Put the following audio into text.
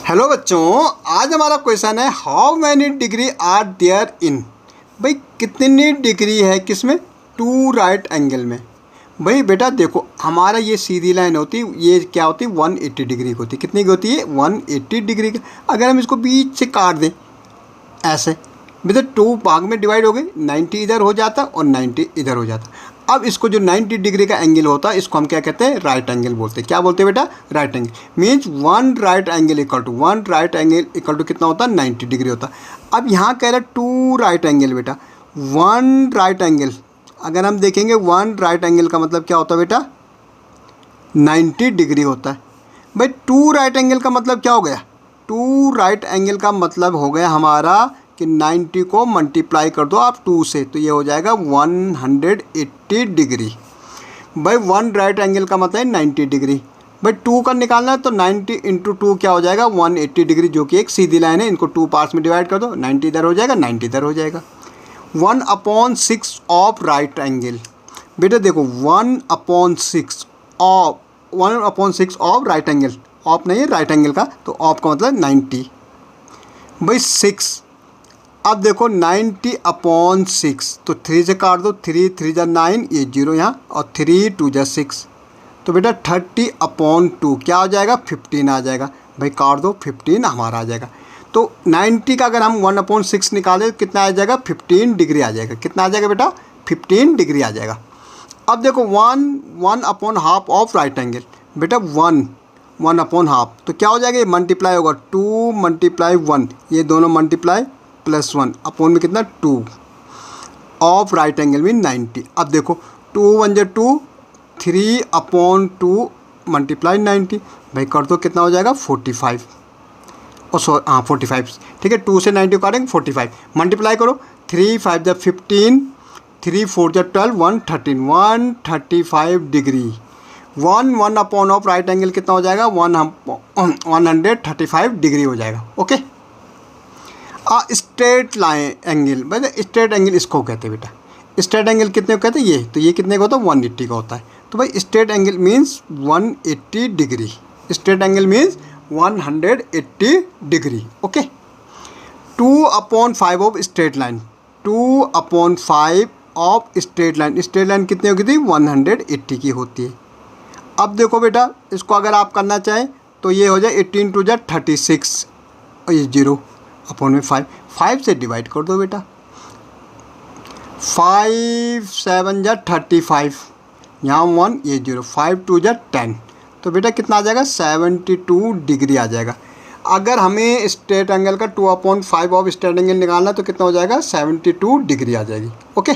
Hello बच्चों, आज हमारा क्वेश्चन है how many degree are there in. भाई कितनी डिग्री है किसमें? टू राइट एंगल में। भाई बेटा देखो, हमारा ये सीधी लाइन होती है, ये क्या होती है 180 डिग्री की होती है। कितनी की होती है? 180 डिग्री की। अगर हम इसको बीच से काट दें ऐसे, बेटा टू भाग में डिवाइड हो गई, 90 इधर हो जाता और 90 इधर हो जाता। अब इसको जो 90 डिग्री का एंगल होता है इसको हम क्या कहते हैं? राइट एंगल बोलते हैं। क्या बोलते हैं बेटा? Right angle. Means one right angle equal to कितना होता है? 90 डिग्री होता है। अब यहाँ कह रहे टू राइट एंगल बेटा, वन राइट एंगल। अगर हम देखेंगे वन राइट एंगल का मतलब क्या होता है बेटा? 90 डिग्री होता है। भाई टू राइट एंगल का मतलब क्या हो गया? टू राइट एंगल का मतलब हो गया हमारा कि 90 को मल्टीप्लाई कर दो आप 2 से, तो ये हो जाएगा 180 डिग्री। भाई वन राइट एंगल का मतलब है 90 डिग्री। भाई 2 का निकालना है तो 90 इंटू 2 क्या हो जाएगा? 180 डिग्री, जो कि एक सीधी लाइन है। इनको 2 पार्ट्स में डिवाइड कर दो, 90 इधर हो जाएगा, 90 इधर हो जाएगा। 1/6 ऑफ राइट एंगल। बेटा देखो 1/6 ऑफ राइट एंगल, ऑफ नहीं है राइट एंगल का, तो ऑफ का मतलब 90। भाई 6, अब देखो 90/6, तो 3 से काट दो, 3 3 जा 9, ये 0 यहाँ, और 3 2 जा 6, तो बेटा 30/2 क्या हो जाएगा? 15 आ जाएगा। भाई काट दो, 15 हमारा आ जाएगा। तो 90 का अगर हम 1/6 निकालें कितना आ जाएगा? 15 डिग्री आ जाएगा। कितना आ जाएगा बेटा? 15 डिग्री आ जाएगा। अब देखो 1/2 ऑफ राइट एंगल। बेटा 1/2, तो क्या हो जाएगा? ये मल्टीप्लाई होगा, 2 × 1, ये दोनों मल्टीप्लाई +1 अपॉन में कितना? 2 ऑफ राइट एंगल में 90। अब देखो 2 1 जा 2, 3/2 मल्टीप्लाई 90। भाई कर दो, कितना हो जाएगा? 45। हाँ 45, ठीक है। 2 से 90 काटेंगे 45, मल्टीप्लाई करो, 3 5 जा 15, 3 4 जा 12, 135 डिग्री। 1 ऑफ राइट एंगल कितना हो जाएगा? 135 डिग्री हो जाएगा। ओके। स्ट्रेट लाइन एंगल, मतलब स्ट्रेट एंगल इसको कहते हैं बेटा। स्ट्रेट एंगल कितने को कहते हैं? ये तो ये कितने का होता है? 180 का होता है। तो भाई straight angle means 180 degree. Straight angle means 180 degree. Okay. 2/5 of straight line, 2/5 of straight line. Straight line कितनी होगी थी? 180 की होती है। अब देखो बेटा, इसको अगर आप करना चाहें तो ये हो जाए 18 2 जा 36, और ये 0 अपॉन में 5 से डिवाइड कर दो बेटा। 5 7 जा 35, यहाँ 1, ये 0, 5 2 जा 10, तो बेटा कितना आ जाएगा? 72 डिग्री आ जाएगा। अगर हमें स्ट्रेट एंगल का 2/5 ऑफ स्ट्रेट एंगल निकालना है तो कितना हो जाएगा? 72 डिग्री आ जाएगी। ओके।